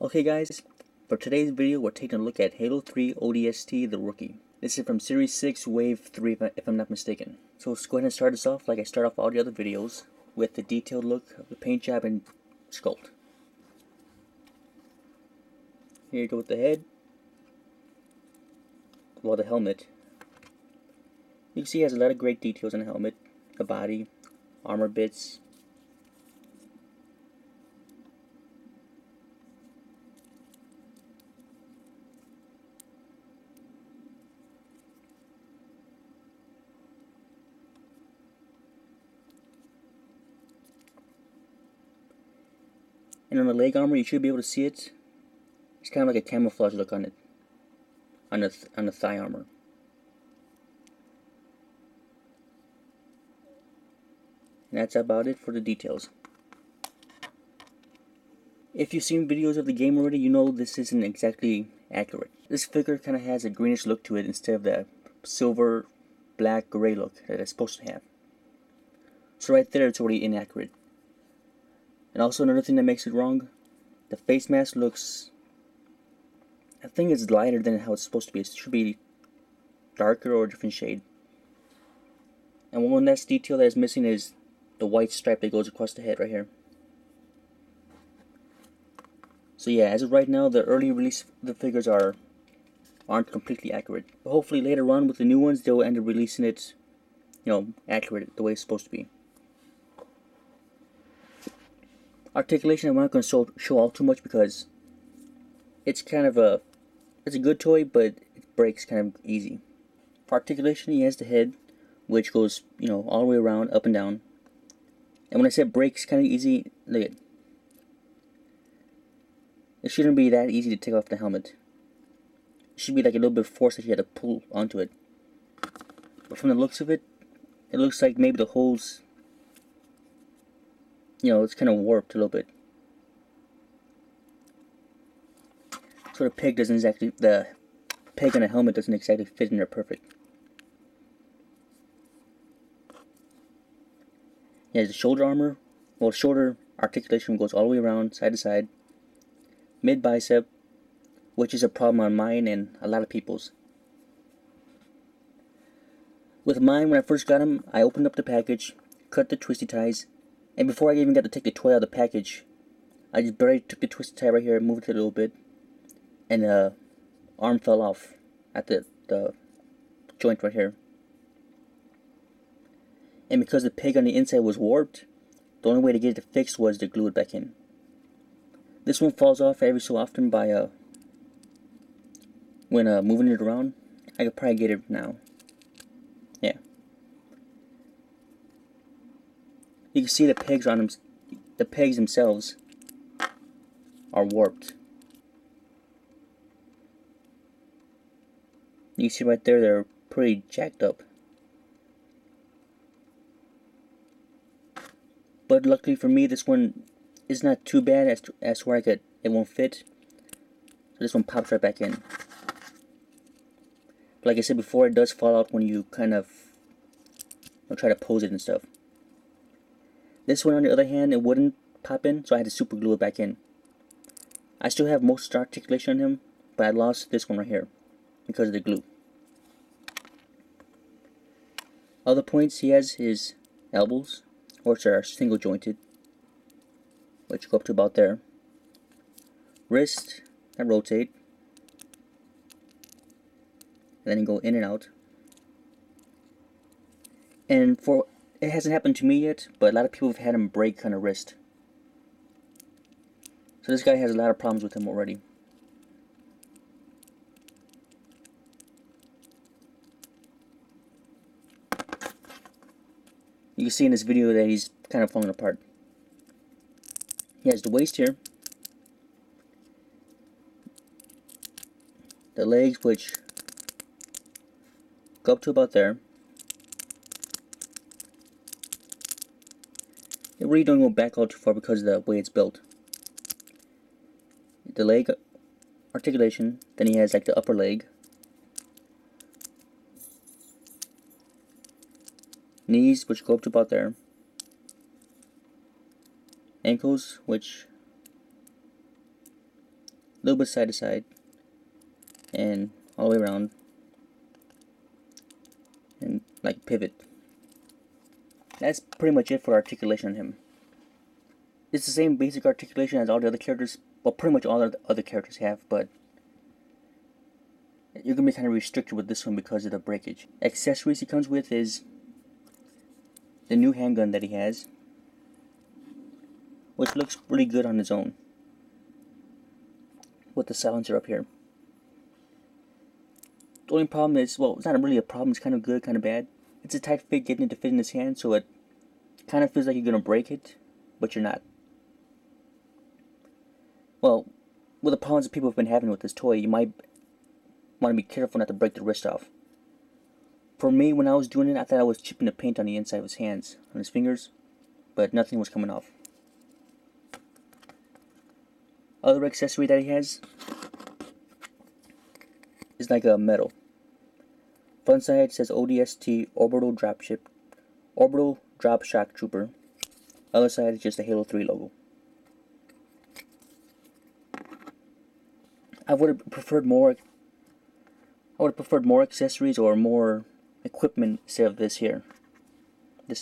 Okay guys, for today's video we're taking a look at Halo 3 ODST The Rookie. This is from Series 6 Wave 3 if I'm not mistaken. So let's go ahead and start this off like I start off all the other videos with the detailed look of the paint job and sculpt. Here you go with the head. Well, the helmet. You can see it has a lot of great details on the helmet, the body, armor bits. And on the leg armor, you should be able to see it. It's kind of like a camouflage look on it, on the thigh armor. And that's about it for the details. If you've seen videos of the game already, you know this isn't exactly accurate. This figure kind of has a greenish look to it instead of the silver, black, gray look that it's supposed to have. So right there, it's already inaccurate. And also another thing that makes it wrong, the face mask looks, I think it's lighter than how it's supposed to be. It should be darker or a different shade. And one last detail that is missing is the white stripe that goes across the head right here. So yeah, as of right now, the early release the figures aren't completely accurate. But hopefully later on with the new ones, they'll end up releasing it, accurate the way it's supposed to be. Articulation, I'm not going to show all too much because it's kind of it's a good toy, but it breaks kind of easy. For articulation, he has the head, which goes, all the way around, up and down. And when I said breaks kind of easy, look at it. It shouldn't be that easy to take off the helmet. It should be like a little bit of force that you had to pull onto it. But from the looks of it, it looks like maybe the holes, it's kind of warped a little bit. So the peg on the helmet doesn't exactly fit in there perfect. He has the shoulder armor. Well, shoulder articulation goes all the way around, side to side. Mid bicep, which is a problem on mine and a lot of people's. With mine, when I first got him, I opened up the package, cut the twisty ties, and before I even got to take the toy out of the package, I just barely took the twisty tie right here, moved it a little bit, and the arm fell off at the joint right here. And because the peg on the inside was warped, the only way to get it fixed was to glue it back in. This one falls off every so often by when moving it around. I could probably get it now. Yeah. You can see the pegs on them. The pegs themselves are warped. You can see right there, they're pretty jacked up. But luckily for me, this one is not too bad as to where it won't fit. So this one pops right back in. But like I said before, it does fall out when you kind of try to pose it and stuff. This one, on the other hand, it wouldn't pop in, so I had to super glue it back in. I still have most articulation on him, but I lost this one right here because of the glue. Other points, he has his elbows, which are single jointed, which go up to about there. Wrist that rotate, and then you go in and out. And it hasn't happened to me yet, but a lot of people have had him break on a wrist. So this guy has a lot of problems with him already. You can see in this video that he's kind of falling apart. He has the waist here, the legs, which go up to about there. They really don't go back all too far because of the way it's built. The leg articulation, then he has like the upper leg, knees, which go up to about there, ankles, which little bit side to side, and all the way around, and like pivot. That's pretty much it for articulation on him. It's the same basic articulation as all the other characters, well, pretty much all the other characters have, but you're going to be kind of restricted with this one because of the breakage. Accessories he comes with is the new handgun that he has, which looks really good on its own, with the silencer up here. The only problem is, well, it's not really a problem, it's kind of good, kind of bad. It's a tight fit getting it to fit in his hand, so it kind of feels like you're going to break it, but you're not. Well, with the problems that people have been having with this toy, you might want to be careful not to break the wrist off. For me, when I was doing it, I thought I was chipping the paint on the inside of his hands, on his fingers, but nothing was coming off. Other accessory that he has is like a medal. Front side says ODST Orbital Drop Shock Trooper. Other side is just the Halo 3 logo. I would have preferred more accessories or more equipment instead of this here.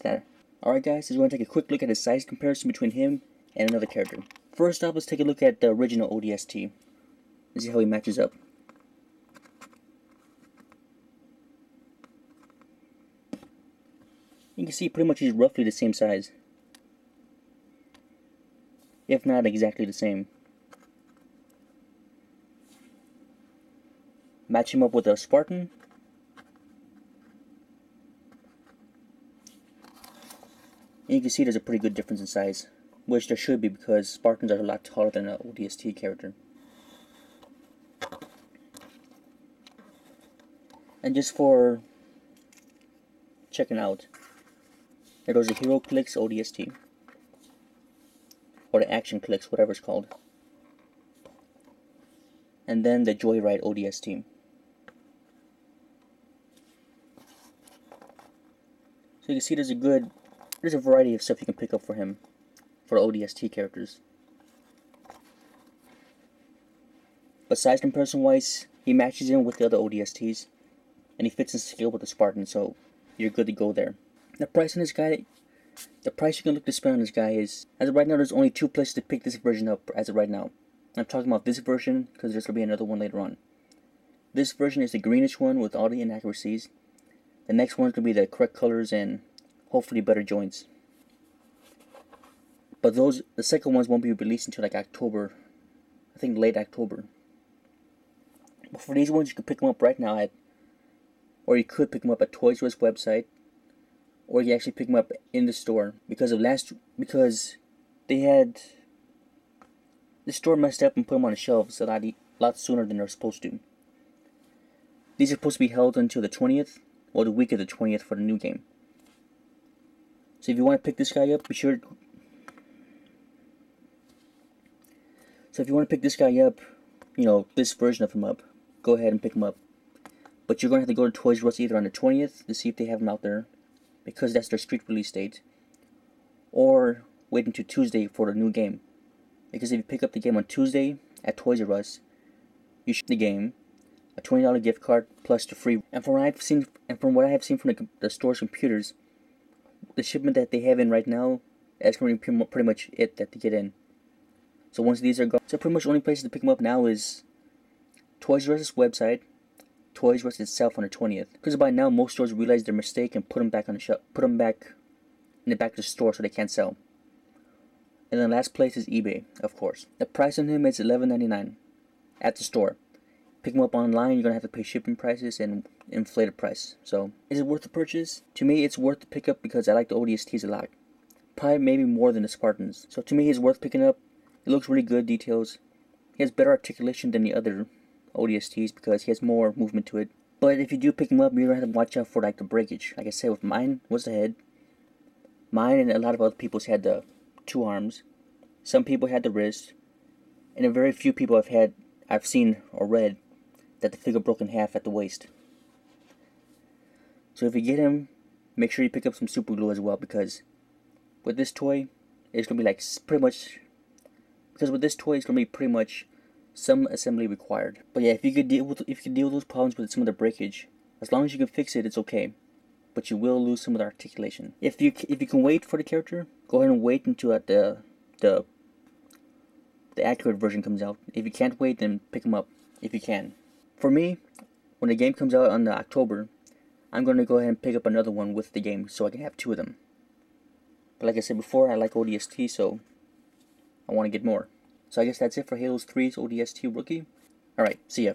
There. Alright guys, so we're going to take a quick look at the size comparison between him and another character. First off, let's take a look at the original ODST and see how he matches up. You can see pretty much he's roughly the same size, if not exactly the same. Match him up with a Spartan. And you can see there's a pretty good difference in size, which there should be because Spartans are a lot taller than an ODST character. And just for checking out, there goes the Hero Clicks ODST, or the Action Clicks, whatever it's called, and then the Joyride ODST. So you can see there's a variety of stuff you can pick up for him, for ODST characters. But size comparison wise, he matches in with the other ODSTs, and he fits in scale with the Spartan, so you're good to go there. The price on this guy, the price you can look to spend on this guy is, as of right now, there's only 2 places to pick this version up as of right now. I'm talking about this version because there's going to be another one later on. This version is the greenish one with all the inaccuracies. The next one's going to be the correct colors and hopefully better joints. But the second ones won't be released until like October, I think late October. But for these ones, you can pick them up right now or you could pick them up at Toys R Us website, or you actually pick them up in the store because they had the store messed up and put them on the shelves a lot sooner than they're supposed to. These are supposed to be held until the 20th, or the week of the 20th for the new game. So if you want to pick this guy up, be sure. So if you want to pick this guy up, this version of him up, go ahead and pick him up. But you're going to have to go to Toys R Us either on the 20th to see if they have him out there, because that's their street release date, or wait until Tuesday for the new game. Because if you pick up the game on Tuesday at Toys R Us, you should get the game, a $20 gift card plus the free. And from what I have seen from the store's computers, the shipment that they have in right now, that's going to be pretty much it that they get in. So once these are gone, so pretty much the only places to pick them up now is Toys R Us website, Toys R Us itself on the 20th. Because by now most stores realize their mistake and put them back on the shelf, put them back in the back of the store so they can't sell. And then last place is eBay, of course. The price on him is $11.99 at the store. Pick him up online, you're gonna have to pay shipping prices and inflated price. So, is it worth the purchase? To me, it's worth the pickup because I like the ODSTs a lot. Probably maybe more than the Spartans. So to me, it's worth picking up. It looks really good, details. He has better articulation than the other ODSTs because he has more movement to it. But if you do pick him up, you're gonna have to watch out for like the breakage. Like I said, with mine was the head. Mine and a lot of other people's had the 2 arms. Some people had the wrist, and a very few people I've seen or read that the figure broke in half at the waist. So if you get him, make sure you pick up some super glue as well, because with this toy, it's gonna be like pretty much some assembly required. But yeah, if you could deal with those problems with some of the breakage, as long as you can fix it, it's okay. But you will lose some of the articulation. If you can wait for the character, go ahead and wait until the accurate version comes out. If you can't wait, then pick them up if you can. For me, when the game comes out on October, I'm going to go ahead and pick up another one with the game so I can have 2 of them. But like I said before, I like ODST, so I want to get more. So I guess that's it for Halo 3's ODST Rookie. Alright, see ya.